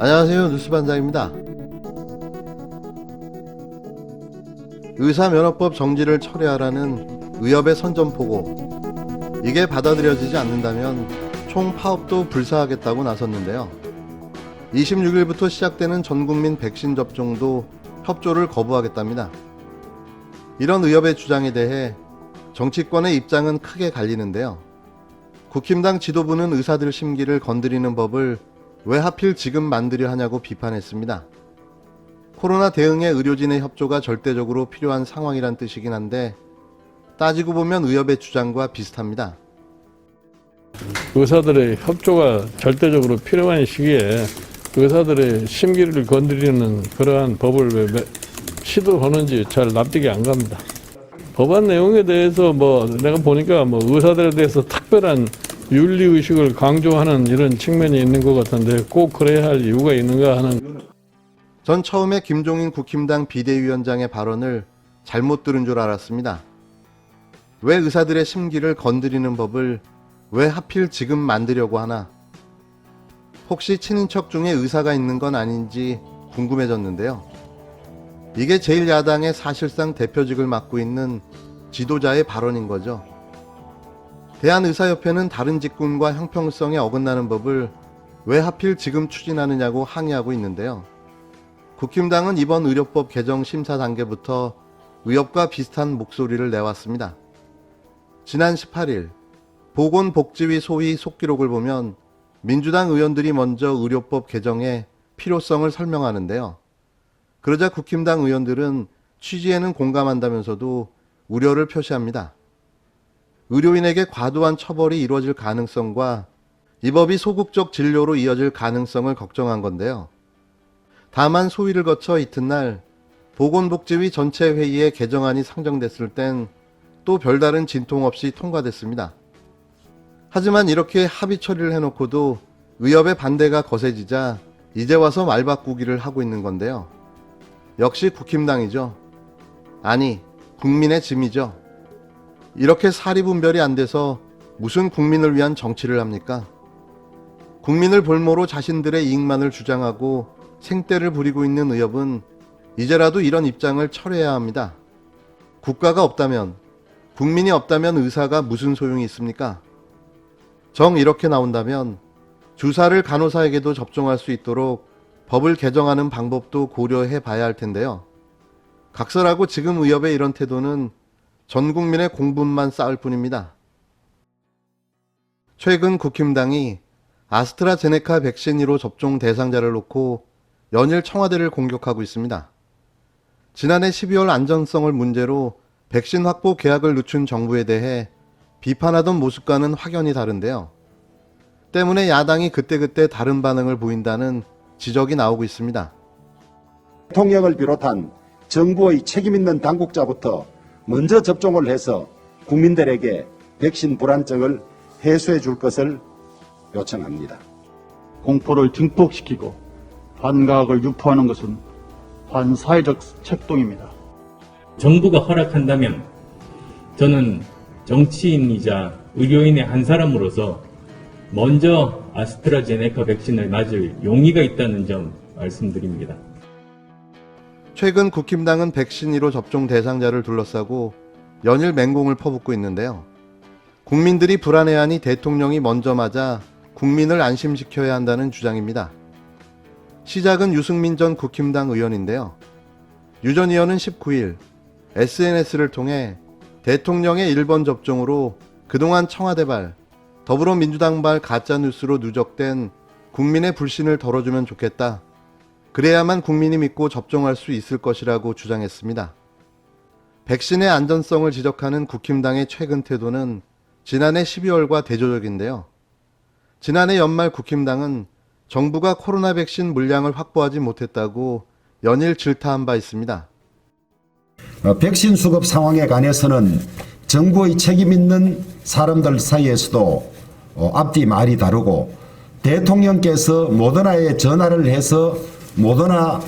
안녕하세요. 뉴스반장입니다. 의사면허법 정지를 철회하라는 의협의 선전포고, 이게 받아들여지지 않는다면 총파업도 불사하겠다고 나섰는데요. 26일부터 시작되는 전국민 백신 접종도 협조를 거부하겠답니다. 이런 의협의 주장에 대해 정치권의 입장은 크게 갈리는데요. 국힘당 지도부는 의사들 심기를 건드리는 법을 왜 하필 지금 만들려 하냐고 비판했습니다. 코로나 대응에 의료진의 협조가 절대적으로 필요한 상황이란 뜻이긴 한데, 따지고 보면 의협의 주장과 비슷합니다. 의사들의 협조가 절대적으로 필요한 시기에 의사들의 심기를 건드리는 그러한 법을 왜 시도하는지 잘 납득이 안 갑니다. 법안 내용에 대해서 내가 보니까 의사들에 대해서 특별한 윤리의식을 강조하는 이런 측면이 있는 것 같은데 꼭 그래야 할 이유가 있는가 하는. 전 처음에 김종인 국힘당 비대위원장의 발언을 잘못 들은 줄 알았습니다. 왜 의사들의 심기를 건드리는 법을 왜 하필 지금 만들려고 하나? 혹시 친인척 중에 의사가 있는 건 아닌지 궁금해졌는데요. 이게 제1야당의 사실상 대표직을 맡고 있는 지도자의 발언인 거죠. 대한의사협회는 다른 직군과 형평성에 어긋나는 법을 왜 하필 지금 추진하느냐고 항의하고 있는데요. 국힘당은 이번 의료법 개정 심사 단계부터 의협과 비슷한 목소리를 내왔습니다. 지난 18일 보건복지위 소위 속기록을 보면 민주당 의원들이 먼저 의료법 개정의 필요성을 설명하는데요. 그러자 국힘당 의원들은 취지에는 공감한다면서도 우려를 표시합니다. 의료인에게 과도한 처벌이 이루어질 가능성과 이 법이 소극적 진료로 이어질 가능성을 걱정한 건데요. 다만 소위를 거쳐 이튿날 보건복지위 전체 회의에 개정안이 상정됐을 땐 또 별다른 진통 없이 통과됐습니다. 하지만 이렇게 합의 처리를 해놓고도 의협의 반대가 거세지자 이제 와서 말 바꾸기를 하고 있는 건데요. 역시 국힘당이죠. 아니, 국민의 짐이죠. 이렇게 사리분별이 안 돼서 무슨 국민을 위한 정치를 합니까? 국민을 볼모로 자신들의 이익만을 주장하고 생떼를 부리고 있는 의협은 이제라도 이런 입장을 철회해야 합니다. 국가가 없다면, 국민이 없다면 의사가 무슨 소용이 있습니까? 정 이렇게 나온다면 주사를 간호사에게도 접종할 수 있도록 법을 개정하는 방법도 고려해 봐야 할 텐데요. 각설하고 지금 의협의 이런 태도는 전 국민의 공분만 쌓을 뿐입니다. 최근 국힘당이 아스트라제네카 백신 1호 접종 대상자를 놓고 연일 청와대를 공격하고 있습니다. 지난해 12월 안전성을 문제로 백신 확보 계약을 늦춘 정부에 대해 비판하던 모습과는 확연히 다른데요. 때문에 야당이 그때그때 다른 반응을 보인다는 지적이 나오고 있습니다. 대통령을 비롯한 정부의 책임있는 당국자부터 먼저 접종을 해서 국민들에게 백신 불안증을 해소해 줄 것을 요청합니다. 공포를 증폭시키고 반각을 유포하는 것은 반사회적 책동입니다. 정부가 허락한다면 저는 정치인이자 의료인의 한 사람으로서 먼저 아스트라제네카 백신을 맞을 용의가 있다는 점 말씀드립니다. 최근 국힘당은 백신 1호 접종 대상자를 둘러싸고 연일 맹공을 퍼붓고 있는데요. 국민들이 불안해하니 대통령이 먼저 맞아 국민을 안심시켜야 한다는 주장입니다. 시작은 유승민 전 국힘당 의원인데요. 유 전 의원은 19일 SNS를 통해 대통령의 1번 접종으로 그동안 청와대발, 더불어민주당발 가짜뉴스로 누적된 국민의 불신을 덜어주면 좋겠다. 그래야만 국민이 믿고 접종할 수 있을 것이라고 주장했습니다. 백신의 안전성을 지적하는 국힘당의 최근 태도는 지난해 12월과 대조적인데요. 지난해 연말 국힘당은 정부가 코로나 백신 물량을 확보하지 못했다고 연일 질타한 바 있습니다. 백신 수급 상황에 관해서는 정부의 책임 있는 사람들 사이에서도 앞뒤 말이 다르고, 대통령께서 모더나에 전화를 해서 모더나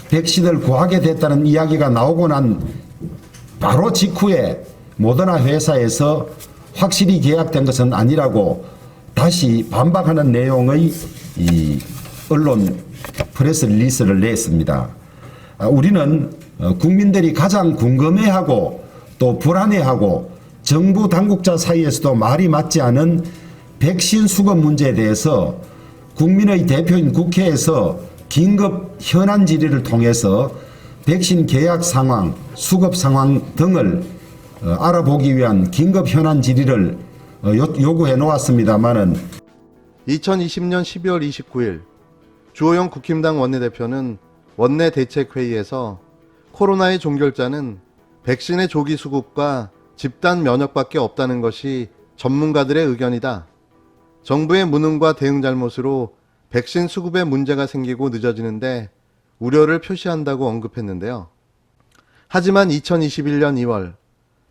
백신을 구하게 됐다는 이야기가 나오고 난 바로 직후에 모더나 회사에서 확실히 계약된 것은 아니라고 다시 반박하는 내용의 이 언론 프레스 릴리스를 냈습니다. 우리는 국민들이 가장 궁금해하고 또 불안해하고 정부 당국자 사이에서도 말이 맞지 않은 백신 수급 문제에 대해서 국민의 대표인 국회에서 긴급 현안 질의를 통해서 백신 계약 상황, 수급 상황 등을 알아보기 위한 긴급 현안 질의를 요구해 놓았습니다마는 2020년 12월 29일 주호영 국힘당 원내대표는 원내대책회의에서 코로나의 종결자는 백신의 조기 수급과 집단 면역밖에 없다는 것이 전문가들의 의견이다. 정부의 무능과 대응 잘못으로 백신 수급에 문제가 생기고 늦어지는데 우려를 표시한다고 언급했는데요. 하지만 2021년 2월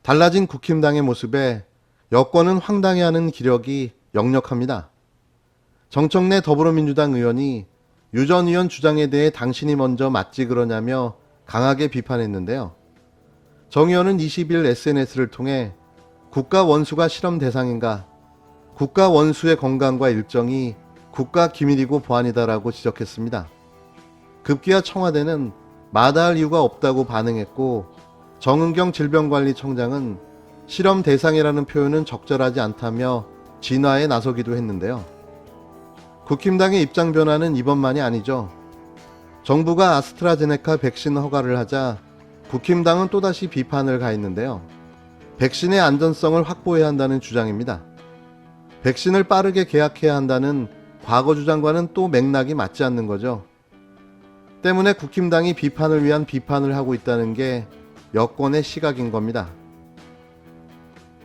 달라진 국힘당의 모습에 여권은 황당해하는 기력이 역력합니다. 정청래 더불어민주당 의원이 유 전 의원 주장에 대해 당신이 먼저 맞지 그러냐며 강하게 비판했는데요. 정 의원은 20일 SNS를 통해 국가 원수가 실험 대상인가? 국가 원수의 건강과 일정이 국가 기밀이고 보안이다라고 지적했습니다. 급기야 청와대는 마다할 이유가 없다고 반응했고 정은경 질병관리청장은 실험 대상이라는 표현은 적절하지 않다며 진화에 나서기도 했는데요. 국힘당의 입장 변화는 이번만이 아니죠. 정부가 아스트라제네카 백신 허가를 하자 국힘당은 또다시 비판을 가했는데요. 백신의 안전성을 확보해야 한다는 주장입니다. 백신을 빠르게 계약해야 한다는 과거 주장과는 또 맥락이 맞지 않는 거죠. 때문에 국힘당이 비판을 위한 비판을 하고 있다는 게 여권의 시각인 겁니다.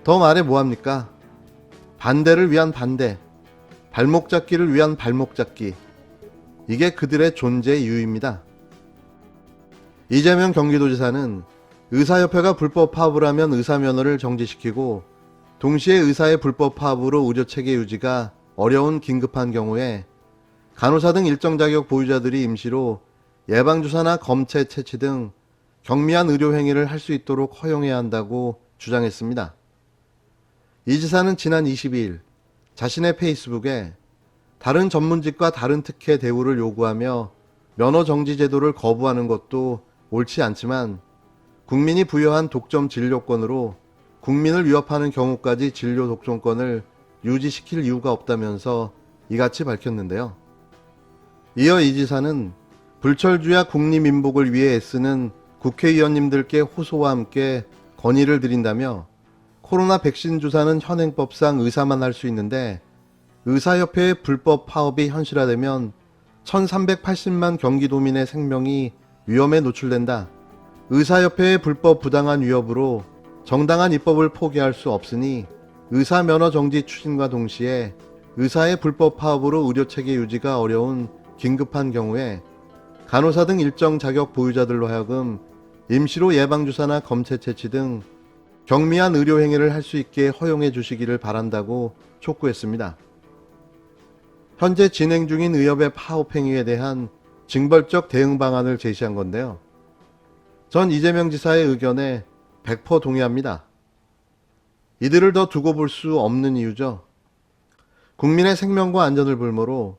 더 말해 뭐합니까? 반대를 위한 반대, 발목 잡기를 위한 발목 잡기. 이게 그들의 존재 이유입니다. 이재명 경기도지사는 의사협회가 불법 파업을 하면 의사면허를 정지시키고 동시에 의사의 불법 파업으로 의료체계 유지가 어려운 긴급한 경우에 간호사 등 일정 자격 보유자들이 임시로 예방주사나 검체 채취 등 경미한 의료 행위를 할 수 있도록 허용해야 한다고 주장했습니다. 이 지사는 지난 22일 자신의 페이스북에 다른 전문직과 다른 특혜 대우를 요구하며 면허 정지 제도를 거부하는 것도 옳지 않지만 국민이 부여한 독점 진료권으로 국민을 위협하는 경우까지 진료 독점권을 유지시킬 이유가 없다면서 이같이 밝혔는데요. 이어 이 지사는 불철주야 국리민복을 위해 애쓰는 국회의원님들께 호소와 함께 건의를 드린다며 코로나 백신 주사는 현행법상 의사만 할 수 있는데 의사협회의 불법 파업이 현실화되면 1380만 경기도민의 생명이 위험에 노출된다. 의사협회의 불법 부당한 위협으로 정당한 입법을 포기할 수 없으니 의사 면허 정지 추진과 동시에 의사의 불법 파업으로 의료체계 유지가 어려운 긴급한 경우에 간호사 등 일정 자격 보유자들로 하여금 임시로 예방주사나 검체 채취 등 경미한 의료 행위를 할 수 있게 허용해 주시기를 바란다고 촉구했습니다. 현재 진행 중인 의협의 파업 행위에 대한 징벌적 대응 방안을 제시한 건데요. 전 이재명 지사의 의견에 100% 동의합니다. 이들을 더 두고 볼 수 없는 이유죠. 국민의 생명과 안전을 볼모로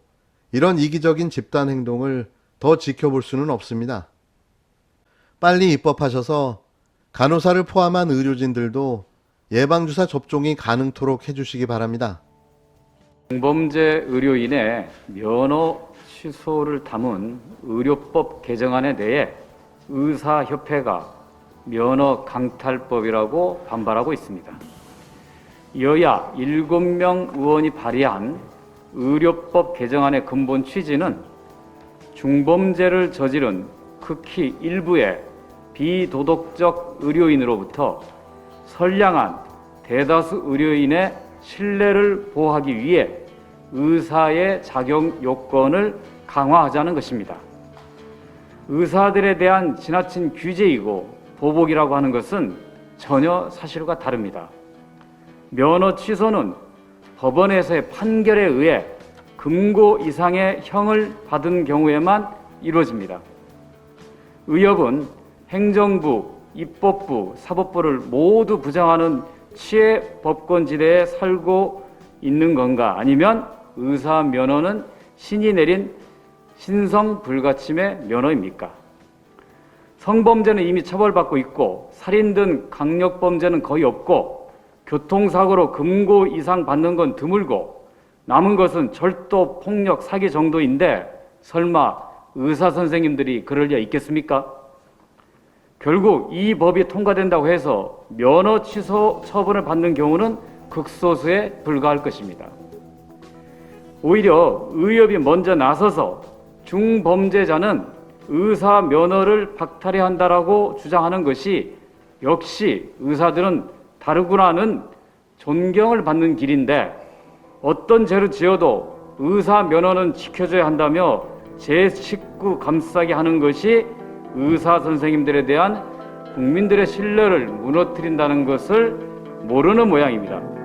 이런 이기적인 집단 행동을 더 지켜볼 수는 없습니다. 빨리 입법하셔서 간호사를 포함한 의료진들도 예방주사 접종이 가능토록 해주시기 바랍니다. 공범죄 의료인의 면허 취소를 담은 의료법 개정안에 대해 의사협회가 면허 강탈법이라고 반발하고 있습니다. 여야 7명 의원이 발의한 의료법 개정안의 근본 취지는 중범죄를 저지른 극히 일부의 비도덕적 의료인으로부터 선량한 대다수 의료인의 신뢰를 보호하기 위해 의사의 자격 요건을 강화하자는 것입니다. 의사들에 대한 지나친 규제이고 보복이라고 하는 것은 전혀 사실과 다릅니다. 면허 취소는 법원에서의 판결에 의해 금고 이상의 형을 받은 경우에만 이루어집니다. 의협은 행정부, 입법부, 사법부를 모두 부정하는 치해 법권지대에 살고 있는 건가? 아니면 의사 면허는 신이 내린 신성 불가침의 면허입니까? 성범죄는 이미 처벌받고 있고 살인 등 강력범죄는 거의 없고 교통사고로 금고 이상 받는 건 드물고 남은 것은 절도, 폭력, 사기 정도인데 설마 의사 선생님들이 그럴 리 있겠습니까? 결국 이 법이 통과된다고 해서 면허 취소 처분을 받는 경우는 극소수에 불과할 것입니다. 오히려 의협이 먼저 나서서 중범죄자는 의사 면허를 박탈해야 한다라고 주장하는 것이 역시 의사들은 다르구나는 존경을 받는 길인데 어떤 죄를 지어도 의사 면허는 지켜줘야 한다며 제 식구 감싸게 하는 것이 의사 선생님들에 대한 국민들의 신뢰를 무너뜨린다는 것을 모르는 모양입니다.